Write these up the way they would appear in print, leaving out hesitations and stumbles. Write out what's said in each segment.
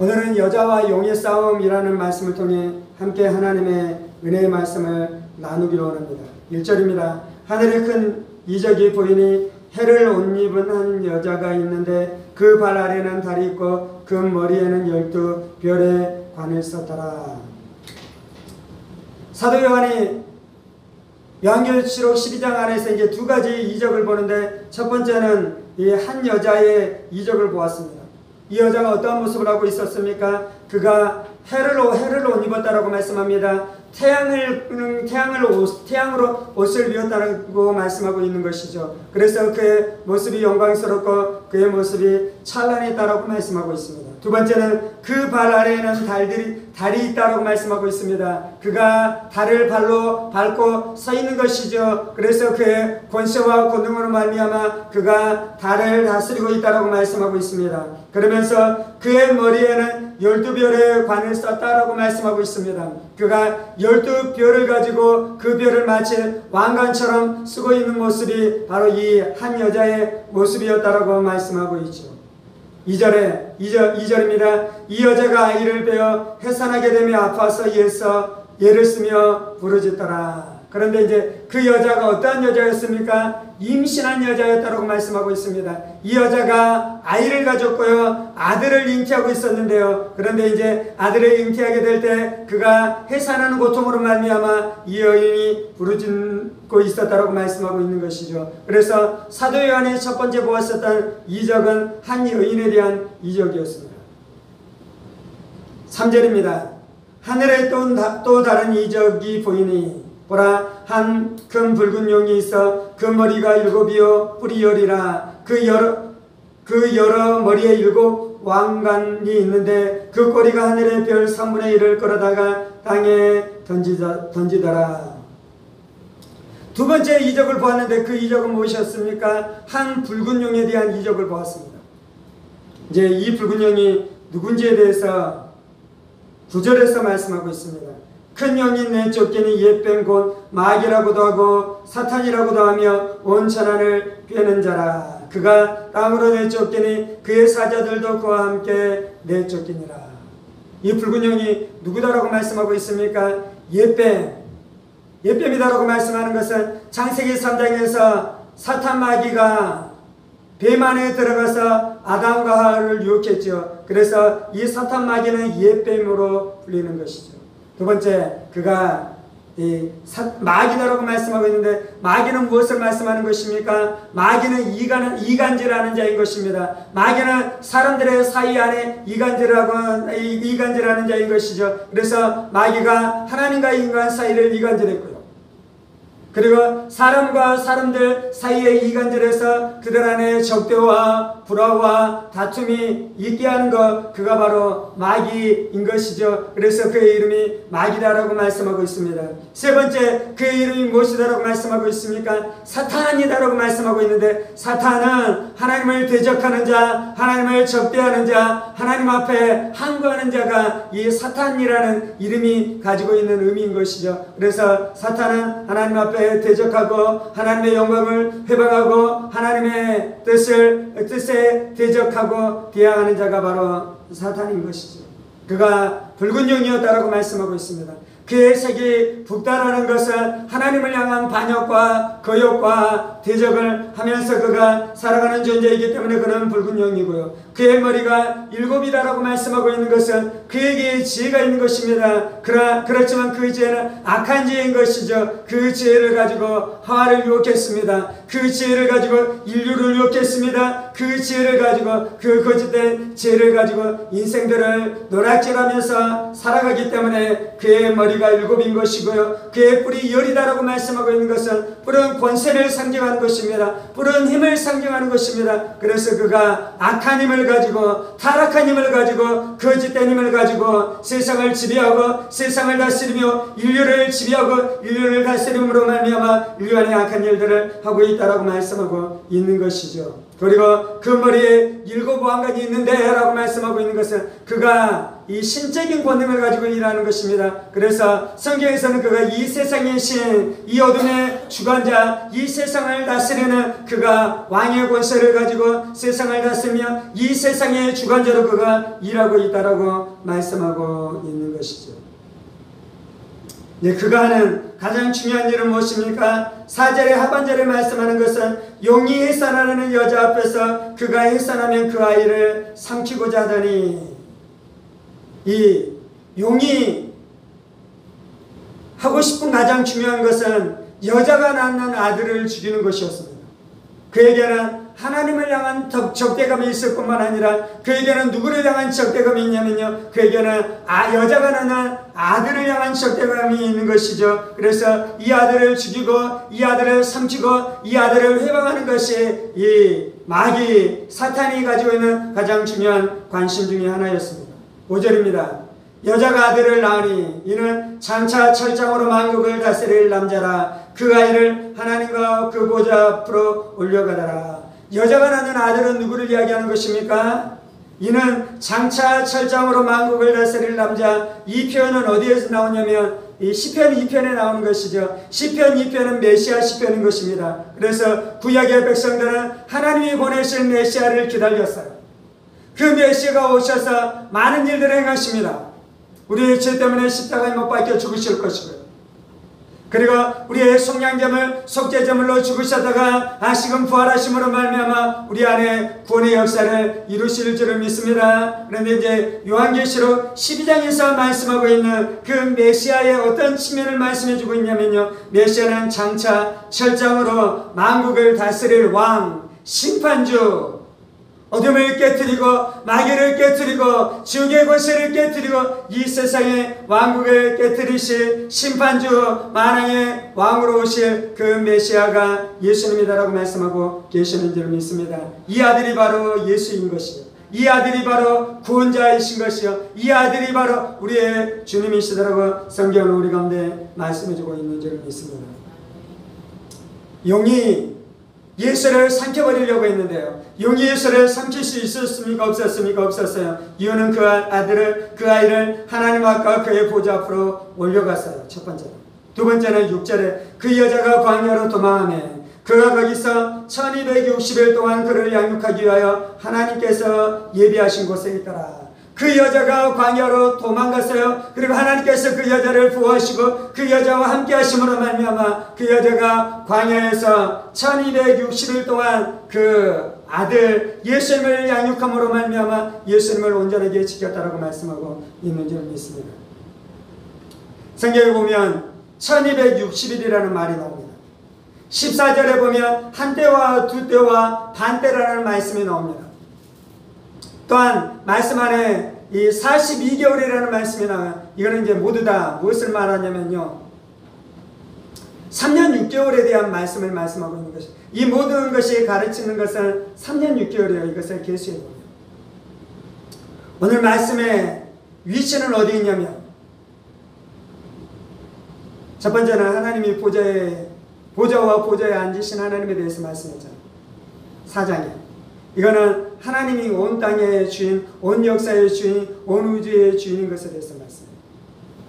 오늘은 여자와 용의 싸움이라는 말씀을 통해 함께 하나님의 은혜의 말씀을 나누기로 합니다. 1절입니다. 하늘에 큰 이적이 보이니 해를 옷 입은 한 여자가 있는데 그 발 아래는 달이 있고 그 머리에는 12별의 관을 썼더라. 사도 요한이 요한계시록 12장 안에서 이제 두 가지 이적을 보는데, 첫 번째는 이 한 여자의 이적을 보았습니다. 이 여자가 어떠한 모습을 하고 있었습니까? 그가 해를 옷 입었다라고 말씀합니다. 태양으로 옷을 입었다라고 말씀하고 있는 것이죠. 그래서 그의 모습이 영광스럽고 그의 모습이 찬란했다라고 말씀하고 있습니다. 두 번째는 그 발 아래에는 달이 있다라고 말씀하고 있습니다. 그가 달을 발로 밟고 서 있는 것이죠. 그래서 그의 권세와 권능으로 말미암아 그가 달을 다스리고 있다라고 말씀하고 있습니다. 그러면서 그의 머리에는 12별의 관을 썼다라고 말씀하고 있습니다. 그가 12별을 가지고 그 별을 마치 왕관처럼 쓰고 있는 모습이 바로 이 한 여자의 모습이었다라고 말씀하고 있죠. 2절입니다. 이 여자가 아이를 베어 해산하게 되며 아파서 예를 쓰며 부르짖더라. 그런데 이제 그 여자가 어떠한 여자였습니까? 임신한 여자였다고 말씀하고 있습니다. 이 여자가 아이를 가졌고요, 아들을 잉태하고 있었는데요. 그런데 이제 아들을 잉태하게 될 때 그가 해산하는 고통으로 말미암아 이 여인이 부르짖고 있었다고 말씀하고 있는 것이죠. 그래서 사도 요한이 첫 번째 보았었던 이적은 한 여인에 대한 이적이었습니다. 3절입니다. 하늘에 또 다른 이적이 보이니 보라, 한 큰 붉은 용이 있어 그 머리가 7이요 뿔이 10이라. 그 여러 머리에 7 왕관이 있는데 그 꼬리가 하늘의 별 3분의 1을 끌어다가 땅에 던지더라. 두 번째 이적을 보았는데 그 이적은 무엇이었습니까? 한 붉은 용에 대한 이적을 보았습니다. 이제 이 붉은 용이 누군지에 대해서 9절에서 말씀하고 있습니다. 큰 영이 내쫓기니 옛뱀 곧 마귀라고도 하고 사탄이라고도 하며 온 천하를 꿰는 자라. 그가 땅으로 내쫓기니 그의 사자들도 그와 함께 내쫓기니라. 이 붉은 영이 누구다라고 말씀하고 있습니까? 옛뱀이다라고 말씀하는 것은 창세기 3장에서 사탄 마귀가 뱀 안에 들어가서 아담과 하와를 유혹했죠. 그래서 이 사탄 마귀는 옛뱀으로 불리는 것이죠. 두 번째, 그가 마귀다라고 말씀하고 있는데, 마귀는 무엇을 말씀하는 것입니까? 마귀는 이간질하는 자인 것입니다. 마귀는 사람들의 사이 안에 이간질하는 자인 것이죠. 그래서 마귀가 하나님과 인간 사이를 이간질했고요. 그리고 사람과 사람들 사이에 이간질해서 그들 안에 적대와 불화와 다툼이 있게 하는 것, 그가 바로 마귀인 것이죠. 그래서 그의 이름이 마귀다라고 말씀하고 있습니다. 세 번째, 그의 이름이 무엇이다라고 말씀하고 있습니까? 사탄이다라고 말씀하고 있는데, 사탄은 하나님을 대적하는 자, 하나님을 적대하는 자, 하나님 앞에 항거하는 자가 이 사탄이라는 이름이 가지고 있는 의미인 것이죠. 그래서 사탄은 하나님 앞에 대적하고 하나님의 영광을 회방하고 하나님의 뜻에 대적하고 대항하는 자가 바로 사탄인 것이죠. 그가 붉은 용이었다라고 말씀하고 있습니다. 그의 색이 붉다라는 것은 하나님을 향한 반역과 거역과 대적을 하면서 그가 살아가는 존재이기 때문에 그는 붉은 용이고요. 그의 머리가 7이다라고 말씀하고 있는 것은 그에게 지혜가 있는 것입니다. 그렇지만 그 지혜는 악한 지혜인 것이죠. 그 지혜를 가지고 하와를 유혹했습니다. 그 지혜를 가지고 인류를 유혹했습니다. 그 지혜를 가지고, 그 거짓된 지혜를 가지고 인생들을 노략질하면서 살아가기 때문에 그의 머리가 7인 것이고요. 그의 뿔이 10이다라고 말씀하고 있는 것은 뿔은 권세를 상징하는 것입니다. 뿔은 힘을 상징하는 것입니다. 그래서 그가 악한 힘을 가지고, 타락한 힘을 가지고, 거짓된 힘을 가지고 세상을 지배하고 세상을 다스리며 인류를 지배하고 인류를 다스림으로 말미암아 인류 안에 악한 일들을 하고 있다라고 말씀하고 있는 것이죠. 그리고 그 머리에 7 왕관이 있는데 라고 말씀하고 있는 것은 그가 이 신적인 권능을 가지고 일하는 것입니다. 그래서 성경에서는 그가 이 세상의 신, 이 어둠의 주관자, 이 세상을 다스리는 그가 왕의 권세를 가지고 세상을 다스리며 이 세상의 주관자로 그가 일하고 있다라고 말씀하고 있는 것이죠. 그가 하는 가장 중요한 일은 무엇입니까? 4절의 하반절에 말씀하는 것은 용이 해산하는 여자 앞에서 그가 해산하면 그 아이를 삼키고자 하더니, 이 용이 하고 싶은 가장 중요한 것은 여자가 낳는 아들을 죽이는 것이었습니다. 그에게는 하나님을 향한 적대감이 있을 뿐만 아니라 그에게는 누구를 향한 적대감이 있냐면요, 그에게는 여자가 낳는 아들을 향한 적대감이 있는 것이죠. 그래서 이 아들을 죽이고 이 아들을 삼키고 이 아들을 회방하는 것이 이 마귀 사탄이 가지고 있는 가장 중요한 관심 중에 하나였습니다. 5절입니다. 여자가 아들을 낳으니 이는 장차 철장으로 만국을 다스릴 남자라. 그 아이를 하나님과 그 보좌 앞으로 올려가더라. 여자가 낳는 아들은 누구를 이야기하는 것입니까? 이는 장차 철장으로 만국을 다스릴 남자. 이 표현은 어디에서 나오냐면 이 시편 2편에 나오는 것이죠. 시편 2편은 메시아 시편인 것입니다. 그래서 구약의 백성들은 하나님이 보내실 메시아를 기다렸어요. 그 메시아가 오셔서 많은 일들을 행하십니다. 우리의 죄 때문에 십자가에 못 박혀 죽으실 것이고요. 그리고 우리의 속량제물, 속죄제물로 죽으셨다가 다시금 부활하심으로 말미암아 우리 안에 구원의 역사를 이루실 줄을 믿습니다. 그런데 이제 요한계시록 12장에서 말씀하고 있는 그 메시아의 어떤 측면을 말씀해주고 있냐면요, 메시아는 장차 철장으로 만국을 다스릴 왕, 심판주, 어둠을 깨뜨리고 마귀를 깨뜨리고 지옥의 권세를 깨뜨리고 이 세상의 왕국을 깨뜨리실 심판주, 만왕의 왕으로 오실 그 메시아가 예수님이다라고 말씀하고 계시는 줄 믿습니다. 이 아들이 바로 예수인 것이요, 이 아들이 바로 구원자이신 것이요, 이 아들이 바로 우리의 주님이시다라고 성경은 우리 가운데 말씀해주고 있는 줄 믿습니다. 용이 예수를 삼켜버리려고 했는데요, 용이 예수를 삼킬 수 있었습니까? 없었습니까? 없었어요. 이유는 그 아이를 하나님 앞과 그의 보좌 앞으로 올려갔어요. 첫 번째로. 두 번째는 6절에 그 여자가 광야로 도망하며 그가 거기서 1260일 동안 그를 양육하기 위하여 하나님께서 예비하신 곳에 있더라. 그 여자가 광야로 도망갔어요. 그리고 하나님께서 그 여자를 구하시고 그 여자와 함께 하심으로 말미암아 그 여자가 광야에서 1260일 동안 그 아들 예수님을 양육함으로 말미암아 예수님을 온전하게 지켰다라고 말씀하고 있는 줄 믿습니다. 성경에 보면 1260일이라는 말이 나옵니다. 14절에 보면 한때와 두때와 반때라는 말씀이 나옵니다. 또한 말씀 안에 이 42개월이라는 말씀이 나와요. 이거는 이제 모두 다 무엇을 말하냐면요, 3년 6개월에 대한 말씀을 말씀하고 있는 것이, 이 모든 것이 가르치는 것은 3년 6개월이에요. 이것을 계수해 보면 오늘 말씀의 위치는 어디 있냐면, 첫 번째는 하나님이 보좌와 보좌에 앉으신 하나님에 대해서 말씀했잖아요. 4장에 이거는 하나님이 온 땅의 주인, 온 역사의 주인, 온 우주의 주인인 것에 대해서 말씀해요.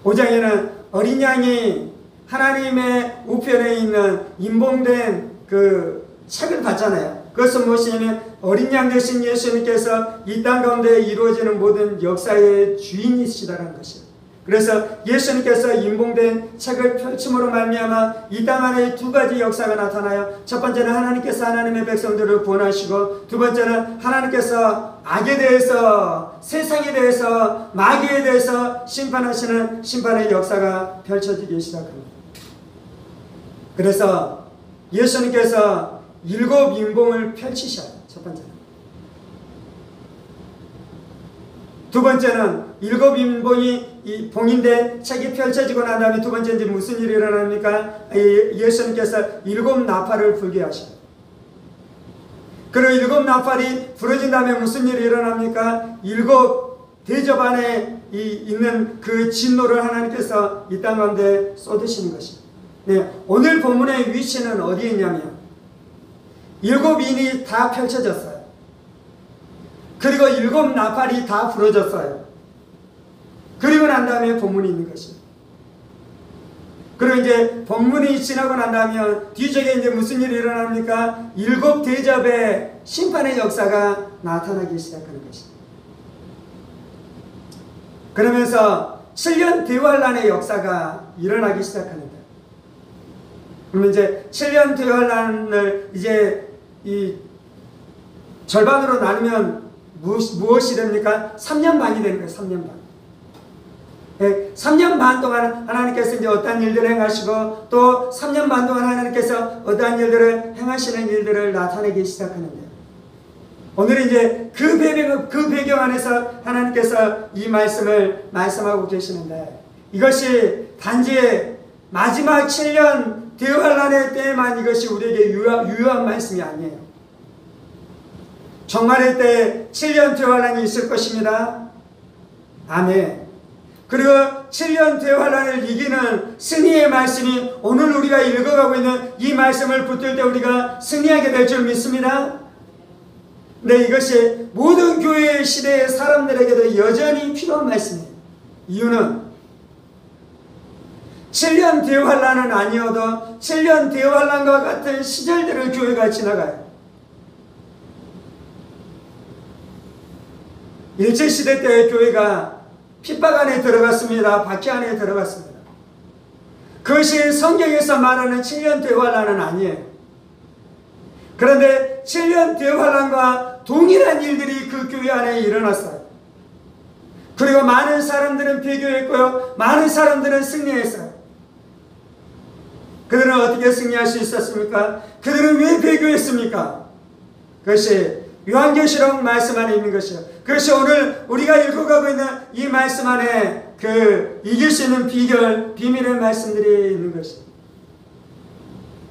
5장에는 어린 양이 하나님의 우편에 있는 인봉된 그 책을 봤잖아요. 그것은 무엇이냐면 어린 양 대신 예수님께서 이 땅 가운데 이루어지는 모든 역사의 주인이시다라는 것이에요. 그래서 예수님께서 인봉된 책을 펼침으로 말미암아 이 땅 안에 두 가지 역사가 나타나요. 첫 번째는 하나님께서 하나님의 백성들을 구원하시고, 두 번째는 하나님께서 악에 대해서, 세상에 대해서, 마귀에 대해서 심판하시는 심판의 역사가 펼쳐지기 시작합니다. 그래서 예수님께서 7 인봉을 펼치셔요. 첫 번째는. 두 번째는 7 인봉이 이 봉인된 책이 펼쳐지고 난 다음에 두 번째 이제 무슨 일이 일어납니까? 예수님께서 7 나팔을 불게 하셔요. 그리고 7 나팔이 부러진 다음에 무슨 일이 일어납니까? 7 대접 안에 있는 그 진노를 하나님께서 이 땅 가운데 쏟으시는 것입니다. 네, 오늘 본문의 위치는 어디에 있냐면 7인이 다 펼쳐졌어요. 그리고 7 나팔이 다 부러졌어요. 그리고 난 다음에 본문이 있는 것이에요. 그리고 이제 본문이 지나고 난 다음에 뒤쪽에 이제 무슨 일이 일어납니까? 7 대접의 심판의 역사가 나타나기 시작하는 것입니다. 그러면서 7년 대환란의 역사가 일어나기 시작합니다. 그러면 이제 7년 대환란을 이제 이 절반으로 나누면 무엇이 됩니까? 3년 반이 되는 거예요. 3년 반. 3년 반 동안 하나님께서 이제 어떠한 일들을 행하시고 또 3년 반 동안 하나님께서 어떠한 일들을 행하시는 일들을 나타내기 시작하는데요. 오늘은 이제 그 배경 안에서 하나님께서 이 말씀을 말씀하고 계시는데 이것이 단지 마지막 7년 대환란의 때에만 이것이 우리에게 유효한 말씀이 아니에요. 종말의 때 7년 대환란이 있을 것입니다. 아멘. 그리고 7년 대환란을 이기는 승리의 말씀이 오늘 우리가 읽어가고 있는 이 말씀을 붙들 때 우리가 승리하게 될 줄 믿습니다. 근데 이것이 모든 교회의 시대의 사람들에게도 여전히 필요한 말씀이에요. 이유는 7년 대환란은 아니어도 7년 대환란과 같은 시절들을 교회가 지나가요. 일제시대 때 교회가 핍박 안에 들어갔습니다. 박해 안에 들어갔습니다. 그것이 성경에서 말하는 7년 대환란은 아니에요. 그런데 7년 대환란과 동일한 일들이 그 교회 안에 일어났어요. 그리고 많은 사람들은 배교했고요. 많은 사람들은 승리했어요. 그들은 어떻게 승리할 수 있었습니까? 그들은 왜 배교했습니까? 그것이 요한계시록 말씀 안에 있는 것이요. 그것이 오늘 우리가 읽어가고 있는 이 말씀 안에 그 이길 수 있는 비밀의 말씀들이 있는 것이요.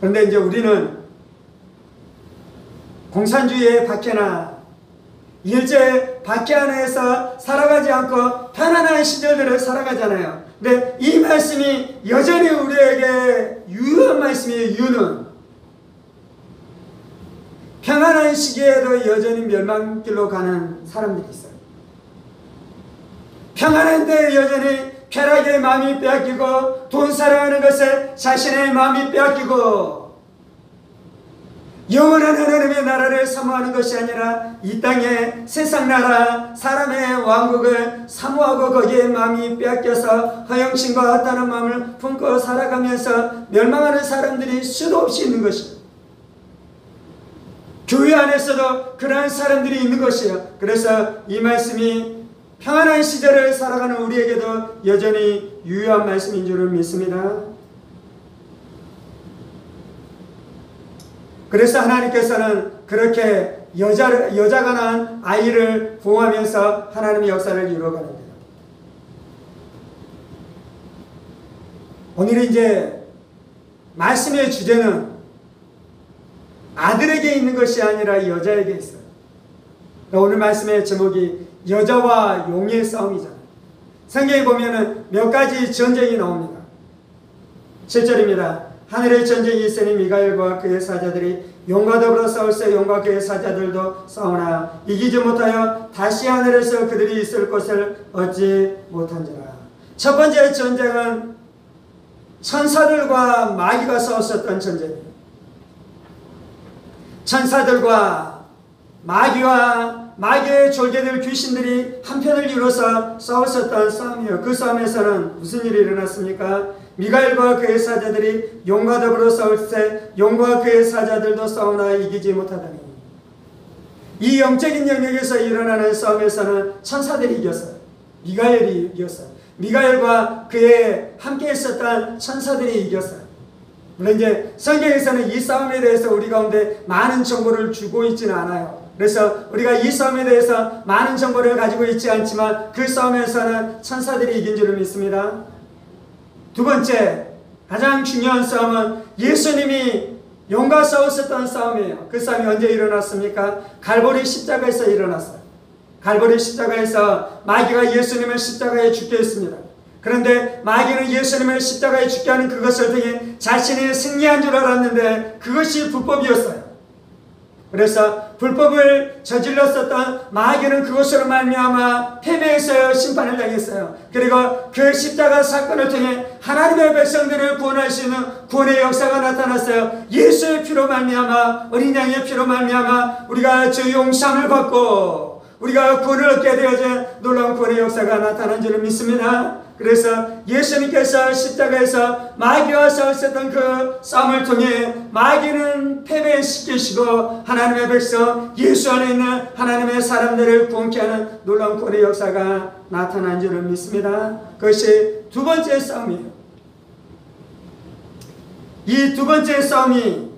그런데 이제 우리는 공산주의의 박해나 일제 박해 안에서 살아가지 않고 편안한 시절들을 살아가잖아요. 근데 이 말씀이 여전히 우리에게 유효한 말씀이에요. 이유는 평안한 시기에도 여전히 멸망길로 가는 사람들이 있어요. 평안한데 여전히 쾌락의 마음이 빼앗기고 돈 사랑하는 것에 자신의 마음이 빼앗기고 영원한 하나님의 나라를 사모하는 것이 아니라 이 땅의 세상 나라 사람의 왕국을 사모하고 거기에 마음이 빼앗겨서 허영심과 헛다른 마음을 품고 살아가면서 멸망하는 사람들이 수도 없이 있는 것입니다. 교회 안에서도 그러한 사람들이 있는 것이에요. 그래서 이 말씀이 평안한 시절을 살아가는 우리에게도 여전히 유효한 말씀인 줄을 믿습니다. 그래서 하나님께서는 그렇게 여자가 낳은 아이를 보호하면서 하나님의 역사를 이루어가는 거예요. 오늘 이제 말씀의 주제는 아들에게 있는 것이 아니라 여자에게 있어요. 오늘 말씀의 제목이 여자와 용의 싸움이잖아요. 성경에 보면은 몇 가지 전쟁이 나옵니다. 7절입니다. 하늘의 전쟁이 있으니 미가엘과 그의 사자들이 용과 더불어 싸울세 용과 그의 사자들도 싸우나 이기지 못하여 다시 하늘에서 그들이 있을 곳을 얻지 못한지라. 첫 번째 전쟁은 천사들과 마귀가 싸웠었던 전쟁입니다. 천사들과 마귀와 마귀의 졸개들 귀신들이 한편을 이루어서 싸웠었던 싸움이에요. 그 싸움에서는 무슨 일이 일어났습니까? 미가엘과 그의 사자들이 용과 더불어 싸울세 용과 그의 사자들도 싸우나 이기지 못하다니. 이 영적인 영역에서 일어나는 싸움에서는 천사들이 이겼어요. 미가엘이 이겼어요. 미가엘과 그의 함께 있었던 천사들이 이겼어요. 물론 이제 성경에서는 이 싸움에 대해서 우리 가운데 많은 정보를 주고 있지는 않아요. 그래서 우리가 이 싸움에 대해서 많은 정보를 가지고 있지 않지만 그 싸움에서는 천사들이 이긴 줄을 믿습니다. 두 번째, 가장 중요한 싸움은 예수님이 용과 싸웠었던 싸움이에요. 그 싸움이 언제 일어났습니까? 갈보리 십자가에서 일어났어요. 갈보리 십자가에서 마귀가 예수님을 십자가에 죽게 했습니다. 그런데 마귀는 예수님을 십자가에 죽게 하는 그것을 통해 자신이 승리한 줄 알았는데 그것이 불법이었어요. 그래서 불법을 저질렀었던 마귀는 그것으로 말미암아 패배해서 심판을 당했어요. 그리고 그 십자가 사건을 통해 하나님의 백성들을 구원할 수 있는 구원의 역사가 나타났어요. 예수의 피로 말미암아, 어린 양의 피로 말미암아 우리가 주 용서함을 받고 우리가 구원을 얻게 되어진 놀라운 구원의 역사가 나타난 줄을 믿습니다. 그래서 예수님께서 십자가에서 마귀와 싸웠었던 그 싸움을 통해 마귀는 패배시키시고 하나님의 백성 예수 안에 있는 하나님의 사람들을 구원케 하는 놀라운 구원의 역사가 나타난 줄을 믿습니다. 그것이 두 번째 싸움이에요. 이 두 번째 싸움이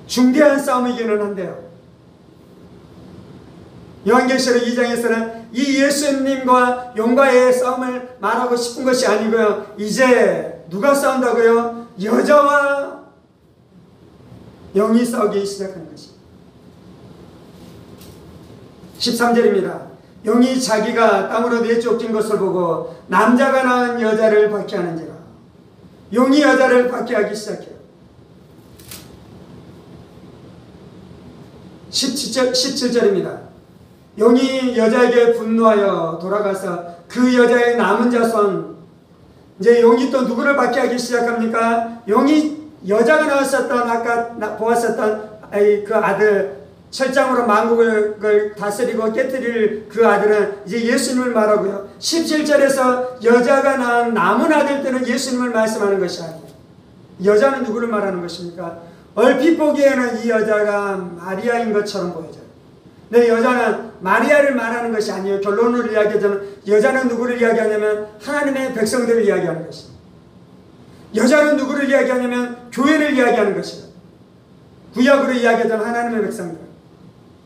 중대한 싸움이기는 한데요, 요한계시록 2장에서는 이 예수님과 용과의 싸움을 말하고 싶은 것이 아니고요, 이제 누가 싸운다고요? 여자와 영이 싸우기 시작하는 것입니다. 13절입니다. 영이 자기가 땅으로 내쫓긴 것을 보고 남자가 낳은 여자를 박해하는지라. 용이 여자를 박해하기 시작해요. 17절입니다. 용이 여자에게 분노하여 돌아가서 그 여자의 남은 자손, 이제 용이 또 누구를 박해하기 시작합니까? 용이 여자가 나왔었던, 아까 보았었던 그 아들, 철장으로 만국을 다스리고 깨뜨릴 그 아들은 이제 예수님을 말하고요. 17절에서 여자가 낳은 남은 아들들은 예수님을 말씀하는 것이 아니에요. 여자는 누구를 말하는 것입니까? 얼핏 보기에는 이 여자가 마리아인 것처럼 보여져요. 근데 여자는 마리아를 말하는 것이 아니에요. 결론을 이야기하자면 여자는 누구를 이야기하냐면 하나님의 백성들을 이야기하는 것입니다. 여자는 누구를 이야기하냐면 교회를 이야기하는 것이에요. 구약으로 이야기하자면 하나님의 백성들,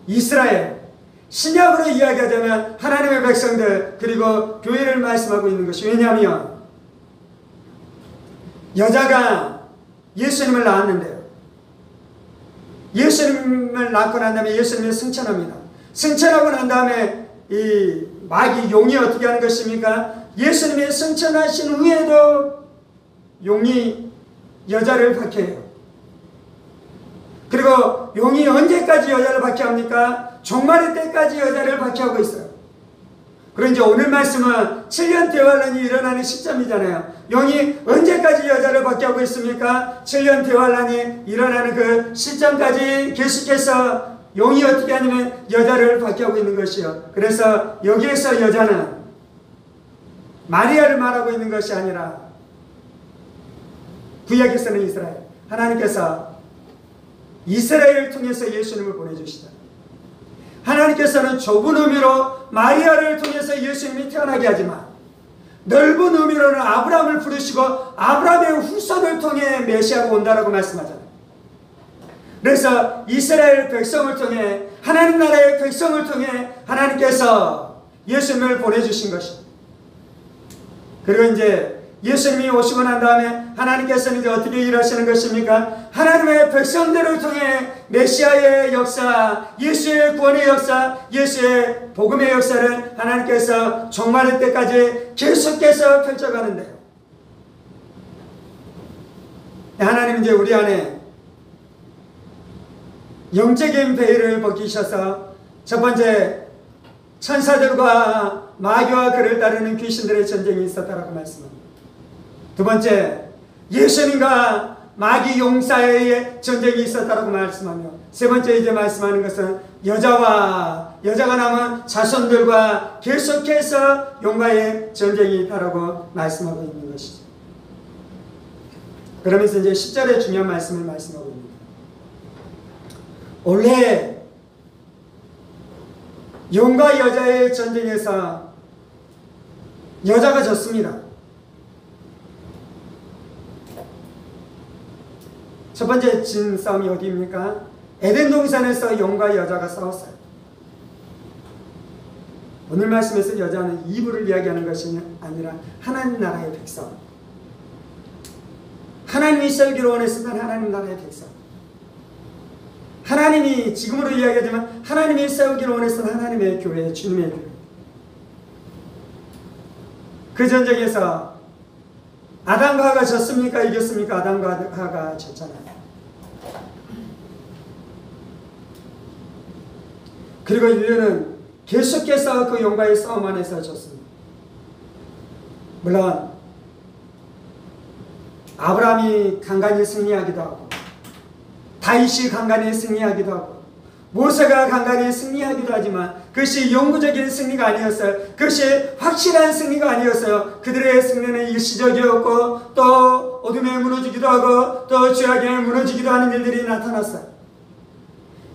이스라엘. 신약으로 이야기하자면 하나님의 백성들, 그리고 교회를 말씀하고 있는 것이, 왜냐하면 여자가 예수님을 낳았는데요, 예수님을 낳고 난 다음에 예수님이 승천합니다. 승천하고 난 다음에 이 마귀 용이 어떻게 하는 것입니까? 예수님이 승천하신 후에도 용이 여자를 박해해요. 그리고 용이 언제까지 여자를 박해합니까? 종말의 때까지 여자를 박해하고 있어요. 그리고 이제 오늘 말씀은 7년 대환란이 일어나는 시점이잖아요. 용이 언제까지 여자를 박해하고 있습니까? 7년 대환란이 일어나는 그 시점까지 계속해서 용이 어떻게 하냐면 여자를 박해하고 있는 것이요. 그래서 여기에서 여자는 마리아를 말하고 있는 것이 아니라 구약에서는 이스라엘, 하나님께서 이스라엘을 통해서 예수님을 보내주시다. 하나님께서는 좁은 의미로 마리아를 통해서 예수님이 태어나게 하지만 넓은 의미로는 아브라함을 부르시고 아브라함의 후손을 통해 메시아가 온다라고 말씀하잖아요. 그래서 이스라엘 백성을 통해, 하나님 나라의 백성을 통해 하나님께서 예수님을 보내주신 것입니다. 그리고 이제 예수님이 오시고 난 다음에 하나님께서는 이제 어떻게 일하시는 것입니까? 하나님의 백성들을 통해 메시아의 역사, 예수의 구원의 역사, 예수의 복음의 역사를 하나님께서 종말의 때까지 계속해서 펼쳐가는데요, 하나님 이제 우리 안에 영적인 베일을 벗기셔서 첫 번째 천사들과 마귀와 그를 따르는 귀신들의 전쟁이 있었다라고 말씀합니다. 두 번째, 예수님과 마귀 용사의 전쟁이 있었다라고 말씀하며, 세 번째 이제 말씀하는 것은 여자가 남은 자손들과 계속해서 용과의 전쟁이 있다라고 말씀하고 있는 것이죠. 그러면서 이제 10절의 중요한 말씀을 말씀하고 있습니다. 원래 용과 여자의 전쟁에서 여자가 졌습니다. 첫 번째 진 싸움이 어디입니까? 에덴 동산에서 용과 여자가 싸웠어요. 오늘 말씀에서 여자는 이브를 이야기하는 것이 아니라 하나님 나라의 백성, 하나님이 살기로 원했으면 하나님 나라의 백성, 하나님이 지금으로 이야기하지만 하나님이 세우기로 원했으면 하나님의 교회, 주님의 교회. 그 전쟁에서 아담과 하가 졌습니까? 이겼습니까? 아담과 하가 졌잖아요. 그리고 인류는 계속해서 그 용과의 싸움 안에서 졌습니다. 물론 아브라함이 간간히 승리하기도 하고, 다윗이 간간히 승리하기도 하고, 모세가 간간히 승리하기도 하지만 그것이 영구적인 승리가 아니었어요. 그것이 확실한 승리가 아니었어요. 그들의 승리는 일시적이었고, 또 어둠에 무너지기도 하고, 또 죄악에 무너지기도 하는 일들이 나타났어요.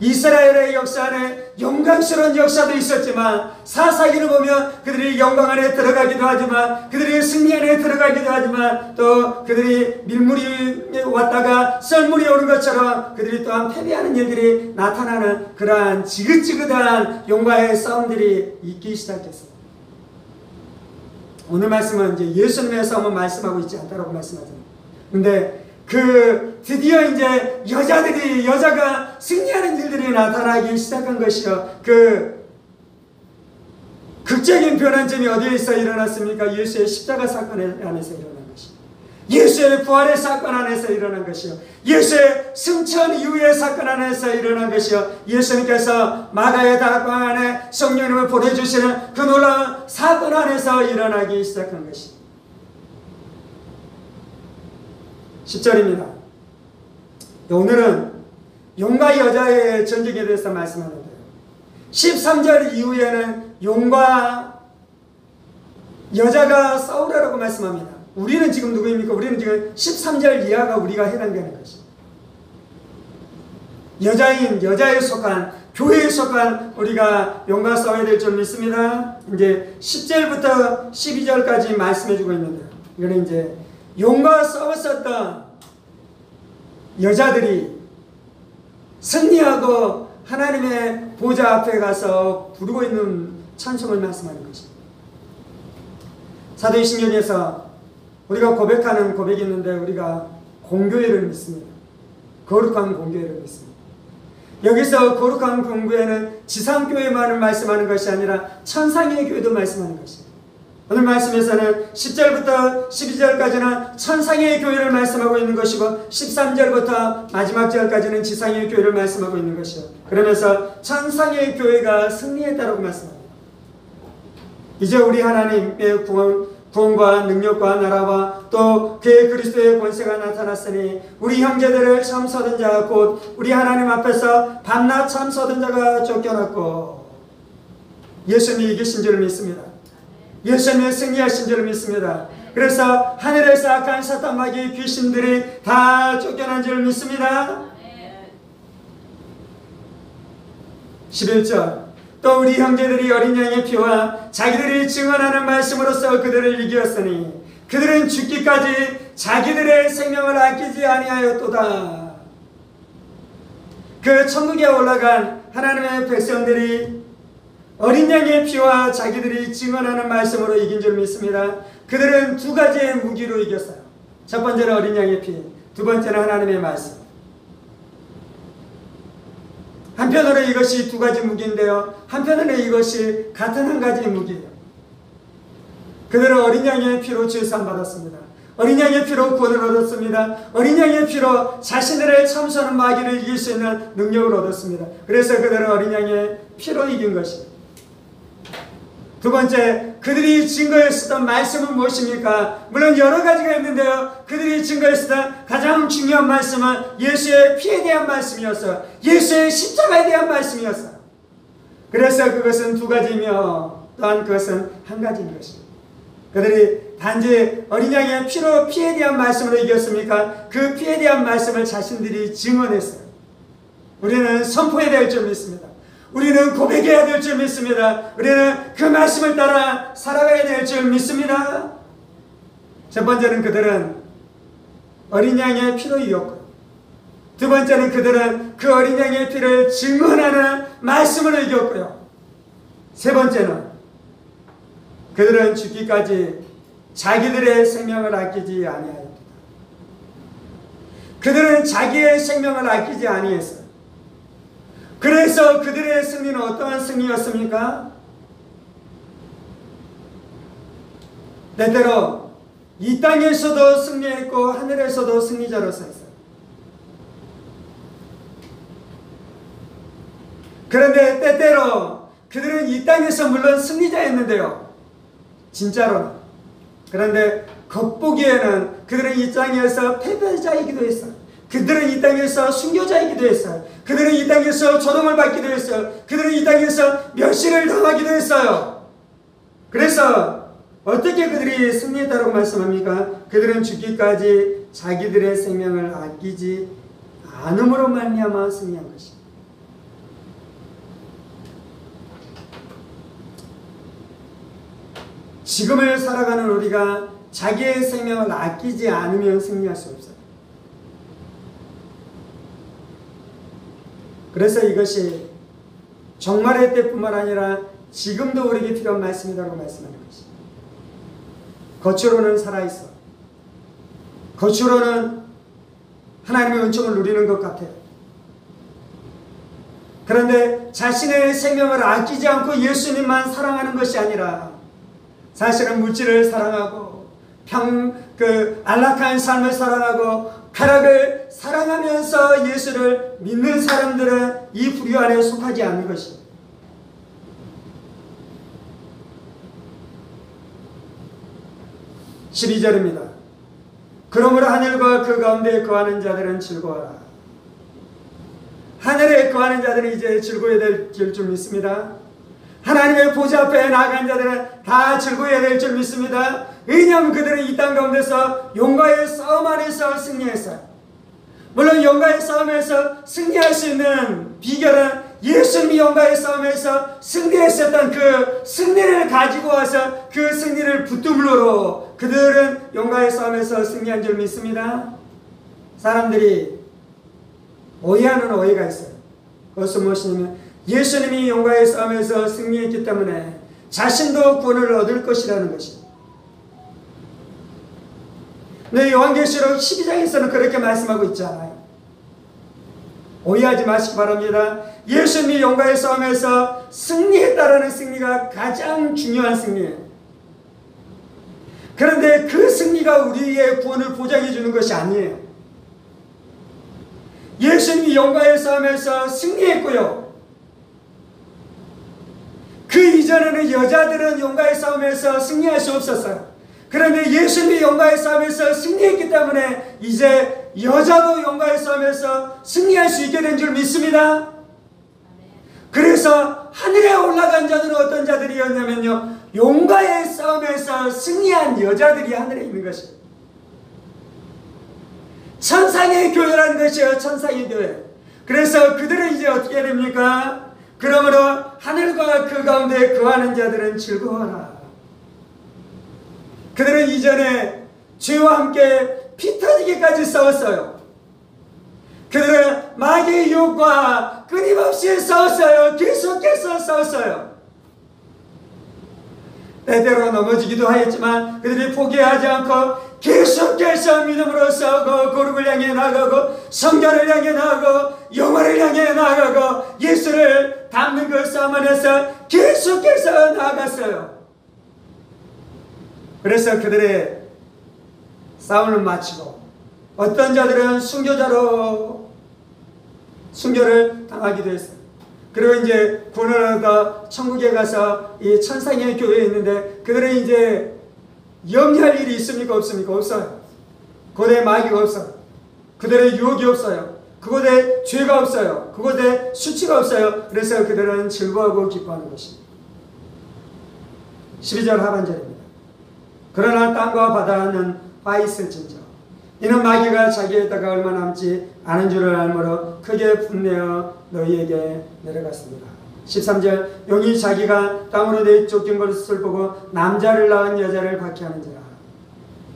이스라엘의 역사 안에 영광스러운 역사도 있었지만, 사사기를 보면 그들이 영광 안에 들어가기도 하지만, 그들이 승리 안에 들어가기도 하지만, 또 그들이 밀물이 왔다가 썰물이 오는 것처럼 그들이 또한 패배하는 일들이 나타나는 그러한 지긋지긋한 용과의 싸움들이 있기 시작했습니다. 오늘 말씀은 이제 예수님의 싸움을 말씀하고 있지 않다라고 말씀하잖아요. 근데 드디어 이제 여자가 승리하는 일들이 나타나기 시작한 것이요. 극적인 변환점이 어디에서 일어났습니까? 예수의 십자가 사건 안에서 일어난 것이요. 예수의 부활의 사건 안에서 일어난 것이요. 예수의 승천 이후의 사건 안에서 일어난 것이요. 예수님께서 마가의 다락방 안에 성령님을 보내주시는 그 놀라운 사건 안에서 일어나기 시작한 것이요. 10절입니다. 오늘은 용과 여자의 전쟁에 대해서 말씀하는데요. 13절 이후에는 용과 여자가 싸우라고 말씀합니다. 우리는 지금 누구입니까? 우리는 지금 13절 이하가 우리가 해당되는 것입니다. 여자에 속한, 교회에 속한 우리가 용과 싸워야 될 줄 믿습니다. 이제 10절부터 12절까지 말씀해주고 있는데요. 이거는 이제 용과 싸웠었던 여자들이 승리하고 하나님의 보좌 앞에 가서 부르고 있는 찬송을 말씀하는 것입니다. 사도신경에서 우리가 고백하는 고백이 있는데, 우리가 공교회를 믿습니다. 거룩한 공교회를 믿습니다. 여기서 거룩한 공교회는 지상교회만을 말씀하는 것이 아니라 천상의 교회도 말씀하는 것입니다. 오늘 말씀에서는 10절부터 12절까지는 천상의 교회를 말씀하고 있는 것이고, 13절부터 마지막 절까지는 지상의 교회를 말씀하고 있는 것이요. 그러면서 천상의 교회가 승리했다고 말씀합니다. 이제 우리 하나님의 구원과 능력과 나라와 또 그의 그리스도의 권세가 나타났으니, 우리 형제들을 참서던 자 곧 우리 하나님 앞에서 밤낮 참서던 자가 쫓겨났고, 예수님이 이기신 줄 믿습니다. 예수님이 승리하신 줄 믿습니다. 그래서 하늘에서 악한 사탄 마귀 귀신들이 다 쫓겨난 줄 믿습니다. 11절, 또 우리 형제들이 어린 양의 피와 자기들이 증언하는 말씀으로써 그들을 이겼으니 그들은 죽기까지 자기들의 생명을 아끼지 아니하였도다. 그 천국에 올라간 하나님의 백성들이 어린 양의 피와 자기들이 증언하는 말씀으로 이긴 줄 믿습니다. 그들은 두 가지의 무기로 이겼어요. 첫 번째는 어린 양의 피, 두 번째는 하나님의 말씀. 한편으로 이것이 두 가지 무기인데요, 한편으로 이것이 같은 한 가지 무기예요. 그들은 어린 양의 피로 죄사함 받았습니다. 어린 양의 피로 구원을 얻었습니다. 어린 양의 피로 자신들의 참수하는 마귀를 이길 수 있는 능력을 얻었습니다. 그래서 그들은 어린 양의 피로 이긴 것입니다. 두 번째, 그들이 증거했었던 말씀은 무엇입니까? 물론 여러 가지가 있는데요, 그들이 증거했었던 가장 중요한 말씀은 예수의 피에 대한 말씀이었어요. 예수의 십자가에 대한 말씀이었어요. 그래서 그것은 두 가지이며 또한 그것은 한 가지인 것입니다. 그들이 단지 어린 양의 피로 피에 대한 말씀으로 이겼습니까? 그 피에 대한 말씀을 자신들이 증언했어요. 우리는 선포해야 될 줄 믿습니다. 우리는 고백해야 될 줄 믿습니다. 우리는 그 말씀을 따라 살아가야 될 줄 믿습니다. 첫 번째는 그들은 어린 양의 피로 이겼고, 두 번째는 그들은 그 어린 양의 피를 증언하는 말씀으로 이겼고요. 세 번째는 그들은 죽기까지 자기들의 생명을 아끼지 아니하였다. 그들은 자기의 생명을 아끼지 아니했어요. 그래서 그들의 승리는 어떠한 승리였습니까? 때때로 이 땅에서도 승리했고 하늘에서도 승리자로 서 있어요. 그런데 때때로 그들은 이 땅에서 물론 승리자였는데요. 진짜로는. 그런데 겉보기에는 그들은 이 땅에서 패배자이기도 했어요. 그들은 이 땅에서 순교자이기도 했어요. 그들은 이 땅에서 조롱을 받기도 했어요. 그들은 이 땅에서 멸시를 당하기도 했어요. 그래서 어떻게 그들이 승리했다고 말씀합니까? 그들은 죽기까지 자기들의 생명을 아끼지 않음으로 말미암아 승리한 것입니다. 지금을 살아가는 우리가 자기의 생명을 아끼지 않으면 승리할 수 없어요. 그래서 이것이 종말의 때뿐만 아니라 지금도 우리에게 필요한 말씀이라고 말씀하는 것입니다. 겉으로는 살아있어. 겉으로는 하나님의 은총을 누리는 것 같아요. 그런데 자신의 생명을 아끼지 않고 예수님만 사랑하는 것이 아니라 사실은 물질을 사랑하고 안락한 삶을 사랑하고 쾌락을 사랑하면서 예수를 믿는 사람들은 이 부류 안에 속하지 않는 것입니다. 12절입니다. 그러므로 하늘과 그 가운데 거하는 자들은 즐거워라. 하늘에 거하는 자들은 이제 즐거워야 될 줄 믿습니다. 하나님의 보좌 앞에 나아간 자들은 다 즐거워야 될 줄 믿습니다. 왜냐하면 그들은 이 땅 가운데서 용과의 싸움 안에서 승리했어요. 물론 용과의 싸움에서 승리할 수 있는 비결은 예수님이 용과의 싸움에서 승리했었던 그 승리를 가지고 와서 그 승리를 붙들므로 그들은 용과의 싸움에서 승리한 줄 믿습니다. 사람들이 오해하는 오해가 있어요. 그것은 무엇이냐면 예수님이 용과의 싸움에서 승리했기 때문에 자신도 구원을 얻을 것이라는 것입니다. 네, 요한계시록 12장에서는 그렇게 말씀하고 있잖아요. 오해하지 마시기 바랍니다. 예수님이 용과의 싸움에서 승리했다라는 승리가 가장 중요한 승리예요. 그런데 그 승리가 우리의 구원을 보장해 주는 것이 아니에요. 예수님이 용과의 싸움에서 승리했고요. 그 이전에는 여자들은 용과의 싸움에서 승리할 수 없었어요. 그런데 예수님이 용과의 싸움에서 승리했기 때문에 이제 여자도 용과의 싸움에서 승리할 수 있게 된 줄 믿습니다. 그래서 하늘에 올라간 자들은 어떤 자들이었냐면요, 용과의 싸움에서 승리한 여자들이 하늘에 있는 것입니다. 천상의 교회라는 것이에요. 천상의 교회. 그래서 그들은 이제 어떻게 됩니까? 그러므로 하늘과 그 가운데 거하는 자들은 즐거워라. 그들은 이전에 죄와 함께 피 터지기까지 싸웠어요. 그들은 마귀의 유혹과 끊임없이 싸웠어요. 계속해서 싸웠어요. 때때로 넘어지기도 하였지만 그들이 포기하지 않고 계속해서 믿음으로 싸우고 거룩을 향해 나아가고 성결을 향해 나아가고 영혼을 향해 나아가고 예수를 닮는 그 싸움 안에서 계속해서 나아갔어요. 그래서 그들의 싸움을 마치고 어떤 자들은 순교를 당하기도 했어요. 그리고 이제 구원을 얻어 천국에 가서 이 천상의 교회에 있는데 그들은 이제 영위할 일이 있습니까? 없습니까? 없어요. 그곳에 마귀가 없어요. 그들의 유혹이 없어요. 그곳에 죄가 없어요. 그곳에 수치가 없어요. 그래서 그들은 즐거워하고 기뻐하는 것입니다. 12절 하반절입니다. 그러나 땅과 바다는 화 있을진저 이는 마귀가 자기에다가 얼마 남지 않은 줄을 알므로 크게 분내어 너희에게 내려갔습니다. 13절 용이 자기가 땅으로 내쫓긴 것을 보고 남자를 낳은 여자를 박해하는지라.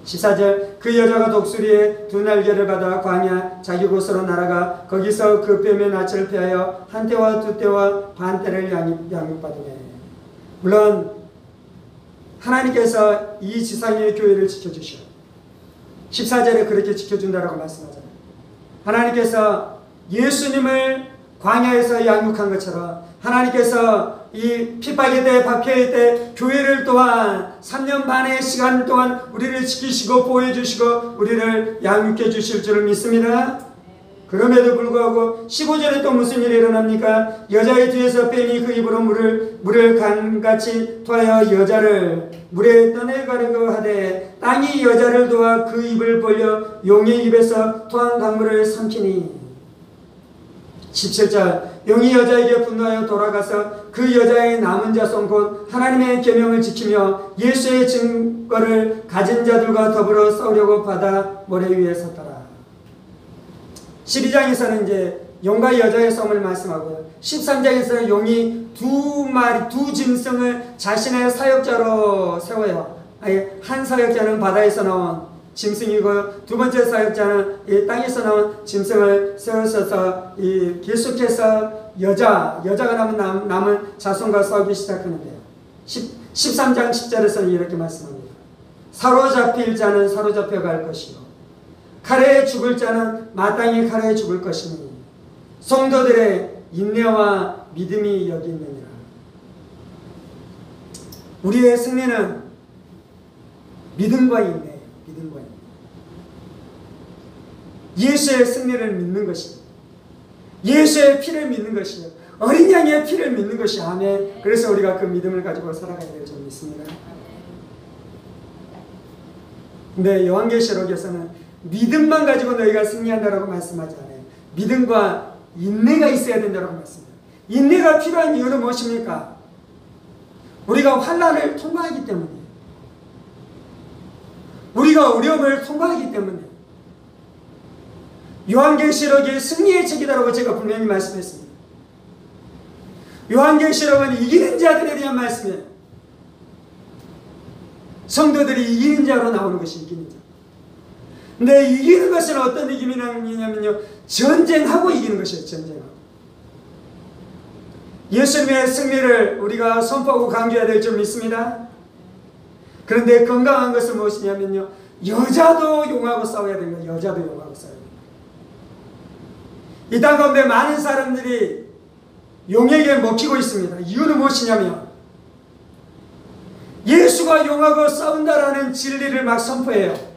14절 그 여자가 독수리의 두 날개를 받아 광야 자기 곳으로 날아가 거기서 그 뱀의 낯을 피하여 한 때와 두 때와 반 때를 양육받으며. 물론 하나님께서 이 지상의 교회를 지켜주셔. 14절에 그렇게 지켜준다라고 말씀하잖아요. 하나님께서 예수님을 광야에서 양육한 것처럼 하나님께서 이 핍박의 때, 박해의 때 교회를 또한 3년 반의 시간 동안 우리를 지키시고 보호해 주시고 우리를 양육해 주실 줄을 믿습니다. 그럼에도 불구하고 15절에 또 무슨 일이 일어납니까? 여자의 뒤에서 뱀이 그 입으로 물을 간같이 토하여 여자를 물에 떠내가려고 하되 땅이 여자를 도와 그 입을 벌려 용의 입에서 토한 강물을 삼키니 17절 용이 여자에게 분노하여 돌아가서 그 여자의 남은 자손 곧 하나님의 계명을 지키며 예수의 증거를 가진 자들과 더불어 싸우려고 바다 모래 위에 섰더라. 12장에서는 이제 용과 여자의 싸움을 말씀하고요. 13장에서는 용이 두 짐승을 자신의 사역자로 세워요. 한 사역자는 바다에서 나온 짐승이고 두 번째 사역자는 이 땅에서 나온 짐승을 세워서 계속해서 여자가 남은 자손과 싸우기 시작하는데요. 13장 10절에서는 이렇게 말씀합니다. 사로잡힐 자는 사로잡혀 갈 것이요 칼에 죽을 자는 마땅히 칼에 죽을 것이니 성도들의 인내와 믿음이 여기 있느니라. 우리의 승리는 믿음과 인내예요. 믿음과 인내. 예수의 승리를 믿는 것입니다. 예수의 피를 믿는 것이요 어린 양의 피를 믿는 것이 아멘. 그래서 우리가 그 믿음을 가지고 살아가야 될 줄 믿습니다. 근데 요한계시록에서는 믿음만 가지고 너희가 승리한다라고 말씀하지 않아요. 믿음과 인내가 있어야 된다고 말씀합니다. 인내가 필요한 이유는 무엇입니까? 우리가 환난을 통과하기 때문이에요. 우리가 어려움을 통과하기 때문이에요. 요한계시록이 승리의 책이다라고 제가 분명히 말씀했습니다. 요한계시록은 이기는 자들에 대한 말씀이에요. 성도들이 이기는 자로 나오는 것이 이기는 자. 근데 이기는 것은 어떤 이기냐면요, 전쟁하고 이기는 것이에요. 전쟁하고. 예수님의 승리를 우리가 선포하고 강조해야 될 줄 믿습니다. 그런데 건강한 것은 무엇이냐면요, 여자도 용하고 싸워야 됩니다. 여자도 용하고 싸워야 됩니다. 이 땅 가운데 많은 사람들이 용에게 먹히고 있습니다. 이유는 무엇이냐면 예수가 용하고 싸운다라는 진리를 막 선포해요.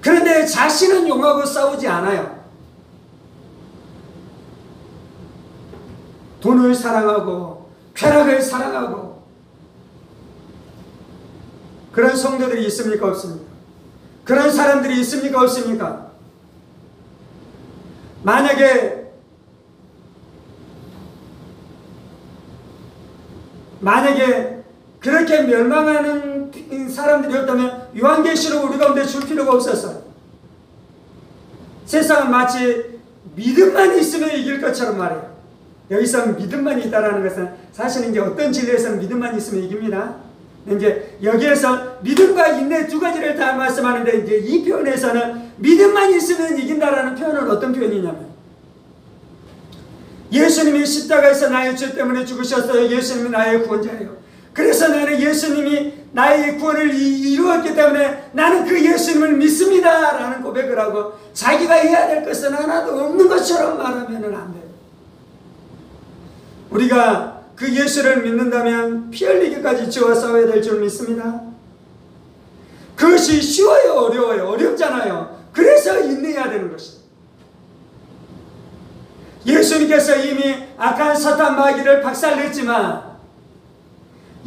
그런데 자신은 용하고 싸우지 않아요. 돈을 사랑하고 쾌락을 사랑하고 그런 성도들이 있습니까? 없습니까? 그런 사람들이 있습니까? 없습니까? 만약에 그렇게 멸망하는 사람들이었다면 요한계시록 우리 가운데 줄 필요가 없었어요. 세상은 마치 믿음만 있으면 이길 것처럼 말해요. 여기서 믿음만 있다라는 것은 사실은 이제 어떤 진리에서는 믿음만 있으면 이깁니다. 이제 여기에서 믿음과 인내 두 가지를 다 말씀하는데 이제 이 표현에서는 믿음만 있으면 이긴다라는 표현은 어떤 표현이냐면 예수님이 십자가에서 나의 죄 때문에 죽으셨어요. 예수님이 나의 구원자예요. 그래서 나는 예수님이 나의 구원을 이루었기 때문에 나는 그 예수님을 믿습니다 라는 고백을 하고 자기가 해야 될 것은 하나도 없는 것처럼 말하면 안 돼요. 우리가 그 예수를 믿는다면 피 흘리기까지 죄와 싸워야 될 줄 믿습니다. 그것이 쉬워요? 어려워요? 어렵잖아요. 그래서 인내해야 되는 것입니다. 예수님께서 이미 악한 사탄 마귀를 박살냈지만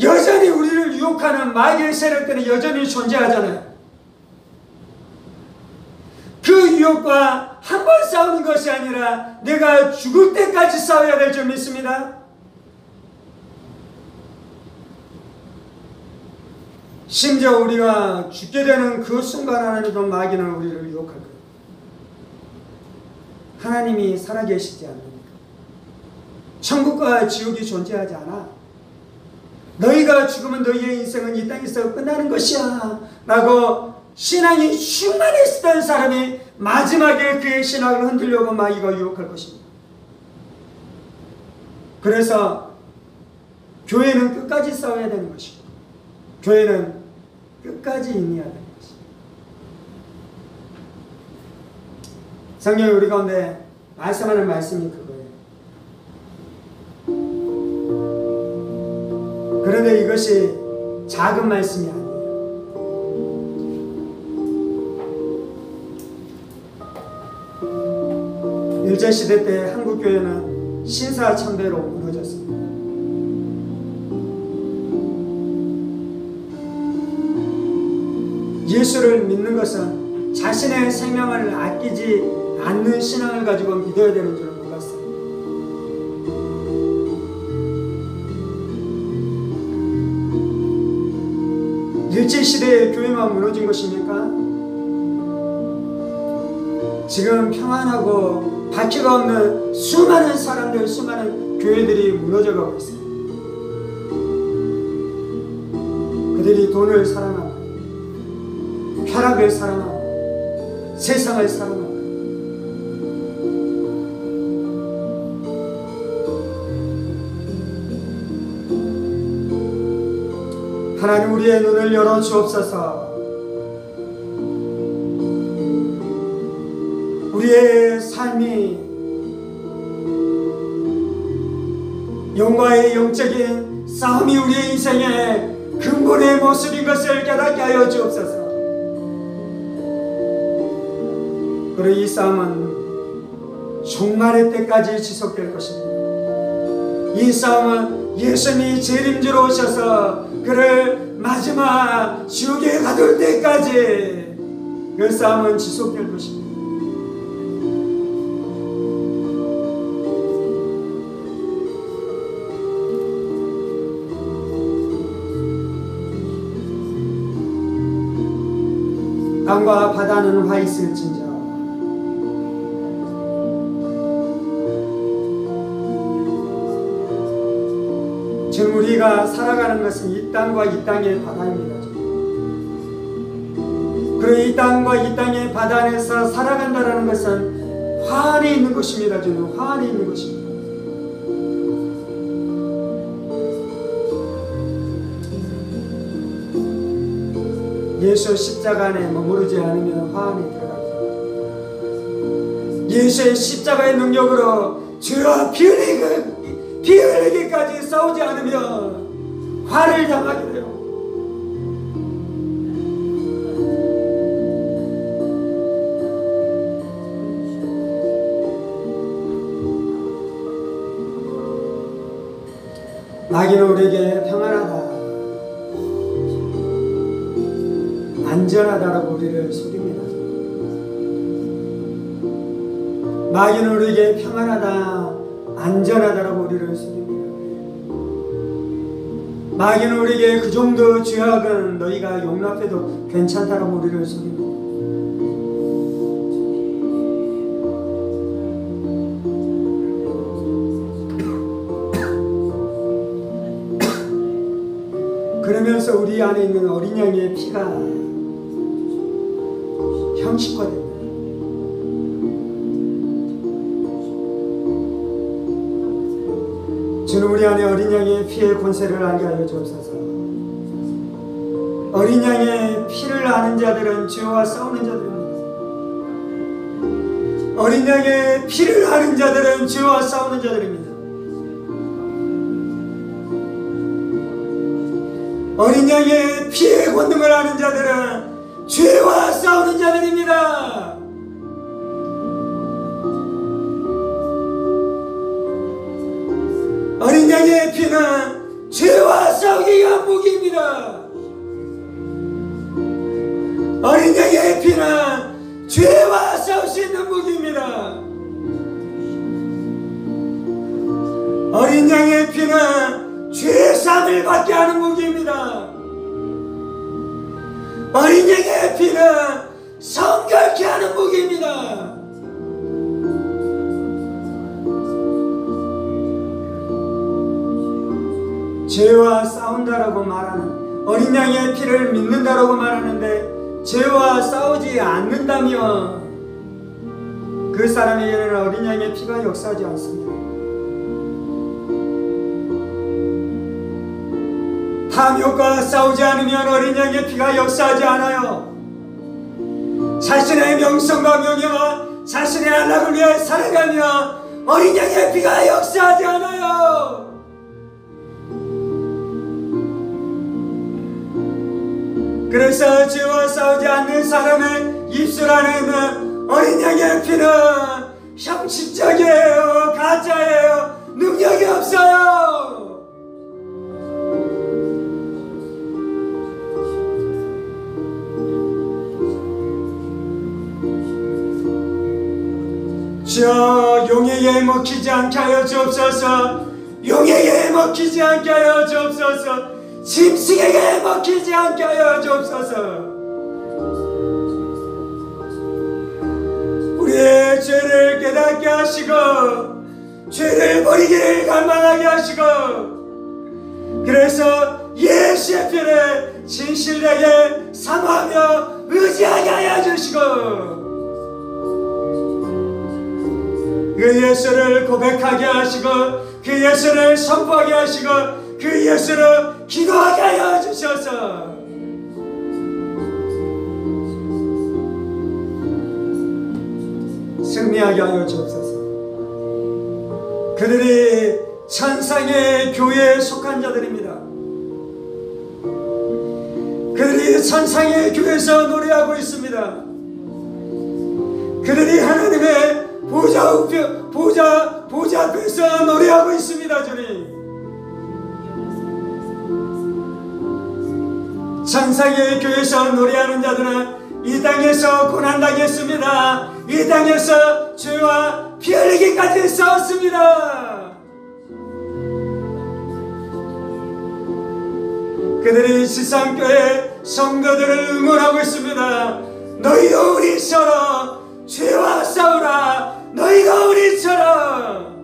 여전히 우리를 유혹하는 마귀의 세력들은 여전히 존재하잖아요. 그 유혹과 한 번 싸우는 것이 아니라 내가 죽을 때까지 싸워야 될 줄 믿습니다. 심지어 우리가 죽게 되는 그 순간 안에도 마귀는 우리를 유혹할 거예요. 하나님이 살아계시지 않습니까? 천국과 지옥이 존재하지 않아. 너희가 죽으면 너희의 인생은 이 땅에서 끝나는 것이야 라고 신앙이 충만했던 사람이 마지막에 그의 신앙을 흔들려고 마귀가 유혹할 것입니다. 그래서 교회는 끝까지 싸워야 되는 것이고 교회는 끝까지 인내해야 되는 것입니다. 성경이 우리 가운데 말씀하는 말씀이 그거예요. 그런데 이것이 작은 말씀이 아니에요. 일제시대 때 한국교회는 신사참배로 무너졌습니다. 예수를 믿는 것은 자신의 생명을 아끼지 않는 신앙을 가지고 믿어야 되는 줄 몰랐어요. 일제시대의 교회만 무너진 것입니까? 지금 평안하고 바퀴가 없는 수많은 사람들, 수많은 교회들이 무너져가고 있어요. 그들이 돈을 사랑하고 쾌락을 사랑하고 세상을 사랑하고 하나님 우리의 눈을 열어 주옵소서. 우리의 삶이 영과의 영적인 싸움이 우리의 인생의 근본의 모습인 것을 깨닫게 하여 주옵소서. 그리고 이 싸움은 종말의 때까지 지속될 것입니다. 이 싸움은 예수님이 재림주로 오셔서 그를 마지막 지옥에 가둘 때까지 그 싸움은 지속될 것입니다. 땅과 바다는 화 있을진저 지금 우리가 살아가는 것은 이 땅과 이 땅의 바다입니다. 그리고 이 땅과 이 땅의 바다 안에서 살아간다는 것은 화 안에 있는 것입니다. 저는 화 안에 있는 것입니다. 예수 십자가 안에 머무르지 않으면 화 안에 들어갑니다. 예수의 십자가의 능력으로 죄와 피 흘리기까지 싸우지 않으면 화를 당하게 돼요. 마귀는 우리에게 평안하다, 안전하다라고 우리를 속입니다. 마귀는 우리에게 평안하다, 안전하다라고 우리를 속입니다. 마귀는 우리에게 그 정도 죄악은 너희가 용납해도 괜찮다라고 우리를 속입니다. 그러면서 우리 안에 있는 어린 양의 피가 형식화됩니다. 주는 우리 안에 어린 양의 피의 권세를 알게 하여 주옵소서. 어린 양의 피를 아는 자들은 죄와 싸우는 자들입니다. 어린 양의 피를 아는 자들은 죄와 싸우는 자들입니다. 어린 양의 피의 권능을 아는 자들은 죄와 싸우는 자들입니다. 어린 양의 피는 죄와 싸우기 위한 무기입니다. 어린 양의 피는 죄와 싸울 수 있는 무기입니다. 어린 양의 피는 죄사함을 받게 하는 무기입니다. 어린 양의 피는 성결케 하는 무기입니다. 죄와 싸운다라고 말하는, 어린 양의 피를 믿는다라고 말하는데 죄와 싸우지 않는다면 그 사람에게는 어린 양의 피가 역사하지 않습니다. 탐욕과 싸우지 않으면 어린 양의 피가 역사하지 않아요. 자신의 명성과 명예와 자신의 안락을 위해 살아가며 어린 양의 피가 역사하지 않아요. 그래서 죄와 싸우지 않는 사람의 입술 안에 있는 어린 양의 피는 형식적이에요. 가짜예요. 능력이 없어요. 주여, 용에게 먹히지 않게 하여 주옵소서. 용에게 먹히지 않게 하여 주옵소서. 짐승에게 먹히지 않게 하여 주옵소서. 우리의 죄를 깨닫게 하시고 죄를 버리기를 감망하게 하시고, 그래서 예수의 피를 진실되게 사모하며 의지하게 하여 주시고, 그 예수를 고백하게 하시고 그 예수를 선포하게 하시고 그 예수를 기도하게 하여 주셔서 승리하게 하여 주옵소서. 그들이 천상의 교회에 속한 자들입니다. 그들이 천상의 교회에서 노래하고 있습니다. 그들이 하나님의 보좌 앞에서 노래하고 있습니다. 주님, 천상의 교회에서 노래하는 자들은 이 땅에서 고난당했습니다. 이 땅에서 죄와 피 흘리기까지 싸웠습니다. 그들이 지상교회 성도들을 응원하고 있습니다. 너희도 우리처럼 죄와 싸우라. 너희가 우리처럼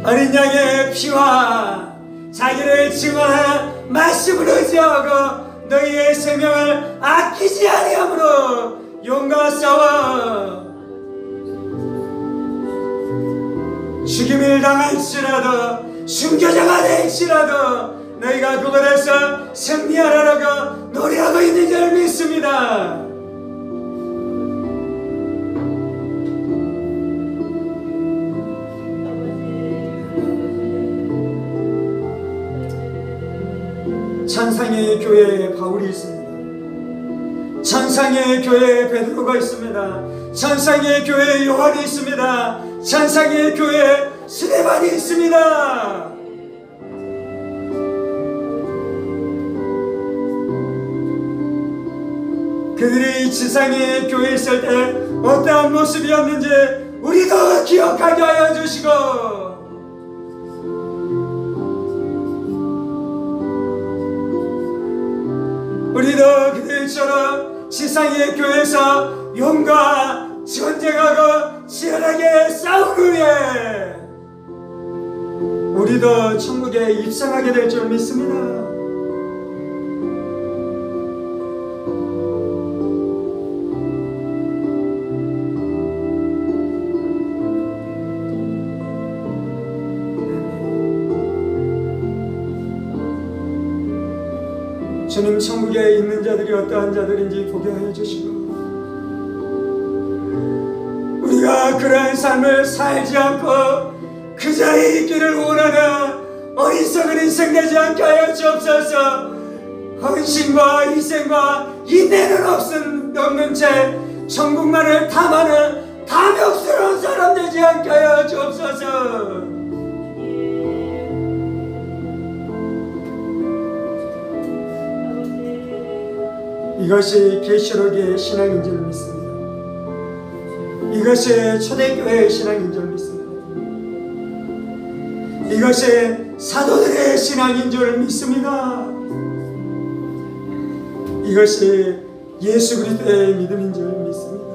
어린 양의 피와 자기를 증언하는 말씀을 의지하고 너희의 생명을 아끼지 아니함으로 용과 싸워 죽임을 당할지라도 순교자가 될지라도 너희가 그곳에서 승리하라고 노래하고 있는 줄 믿습니다. 천상의 교회에 바울이 있습니다. 천상의 교회에 베드로가 있습니다. 천상의 교회에 요한이 있습니다. 천상의 교회에 스데반이 있습니다. 그들이 지상의 교회에 있을 때 어떠한 모습이었는지 우리도 기억하게 하여 주시고, 우리도 그들처럼 지상의 교회에서 용과 전쟁하고 치열하게 싸우기 위해 우리도 천국에 입성하게 될 줄 믿습니다. 주님, 천국에 있는 자들이 어떠한 자들인지 보게 하여 주시고, 우리가 그러한 삶을 살지 않고 그 자리에 있기를 원하는 어리석은 인생 되지 않게 하여 주옵소서. 헌신과 희생과 인내는 없는 채 천국만을 탐하는 탐욕스러운 사람 되지 않게 하여 주옵소서. 이것이 계시록의 신앙인 줄 믿습니다. 이것이 초대교회의 신앙인 줄 믿습니다. 이것이 사도들의 신앙인 줄 믿습니다. 이것이 예수 그리스도의 믿음인 줄 믿습니다.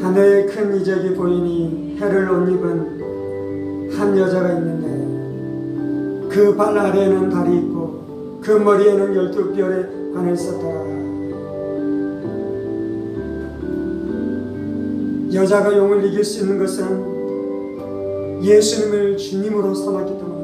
하늘에 큰 이적이 보이니 해를 옷 입은 한 여자가 있는데 그 발 아래에는 달이 있고 그 머리에는 12별의 관을 썼더라. 여자가 용을 이길 수 있는 것은 예수님을 주님으로 삼았기 때문입니다.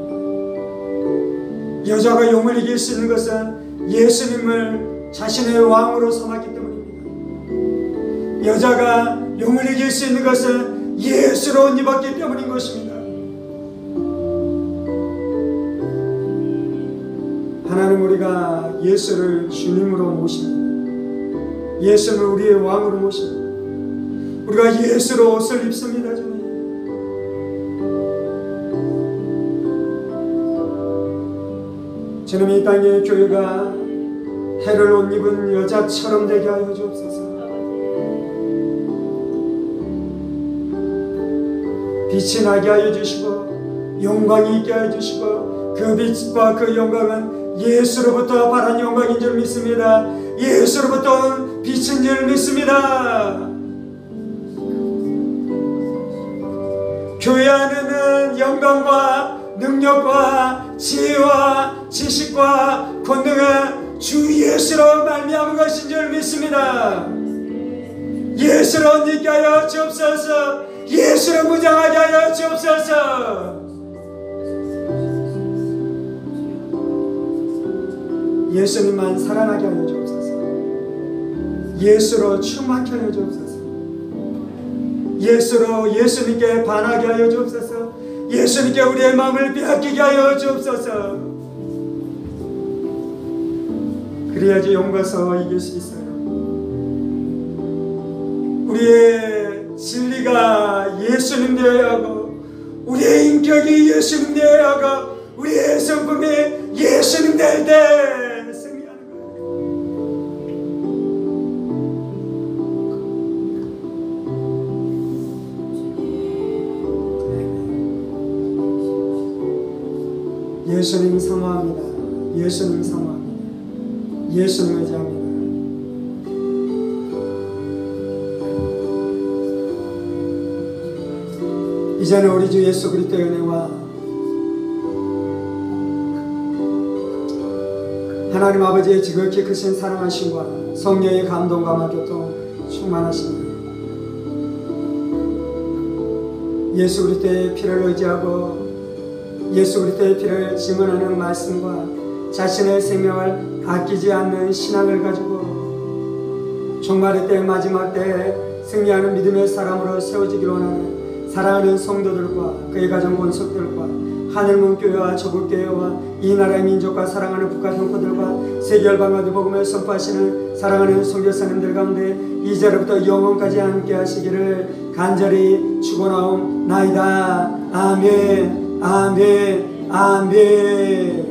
여자가 용을 이길 수 있는 것은 예수님을 자신의 왕으로 삼았기 때문입니다. 여자가 용을 이길 수 있는 것은 예수로 옷 입었기 때문인 것입니다. 하나님, 우리가 예수를 주님으로 모십니다. 예수를 우리의 왕으로 모십니다. 우리가 예수로 옷을 입습니다. 주님, 주님, 이 땅의 교회가 해를 옷 입은 여자처럼 되게 하여 주옵소서. 빛이 나게 하여 주시고 영광이 있게 하여 주시고, 그 빛과 그 영광은 예수로부터 발한 영광인 줄 믿습니다. 예수로부터 온 빛인 줄 믿습니다. 교회 안에는 영광과 능력과 지혜와 지식과 권능은 주 예수로 말미암은 것인 줄 믿습니다. 예수로 얻게 하여 주옵소서. 예수로 무장하게 하여 주옵소서. 예수님만 사랑하게 하여 주옵소서. 예수로 충만케 하여 주옵소서. 예수로 예수님께 반하게 하여 주옵소서. 예수님께 우리의 마음을 빼앗기게 하여 주옵소서. 그래야지 용과서 이길 수 있어요. 우리의 진리가 예수님 되어야 하고, 우리의 인격이 예수님 되어야 하고, 우리의 성품이 예수님 될 때 승리하는 거예요. 예수님 사모합니다. 예수님 사모합니다. 예수님 의지합니다. 이제는 우리 주 예수 그리스도의 은혜와 하나님 아버지의 지극히 크신 사랑하심과 성령의 감동과 교통 충만하시니 예수 그리스도의 피를 의지하고 예수 그리스도의 피를 증언하는 말씀과 자신의 생명을 아끼지 않는 신앙을 가지고 종말의 때 마지막 때 승리하는 믿음의 사람으로 세워지기를 원하는 사랑하는 성도들과 그의 가정 본속들과 하늘문 교회와 조국 교회와 이 나라의 민족과 사랑하는 북한 형제들과 세계 열방과도 복음을 선포하시는 사랑하는 선교사님들 가운데 이제로부터 영원까지 함께 하시기를 간절히 축원하옵나이다. 아멘, 아멘, 아멘.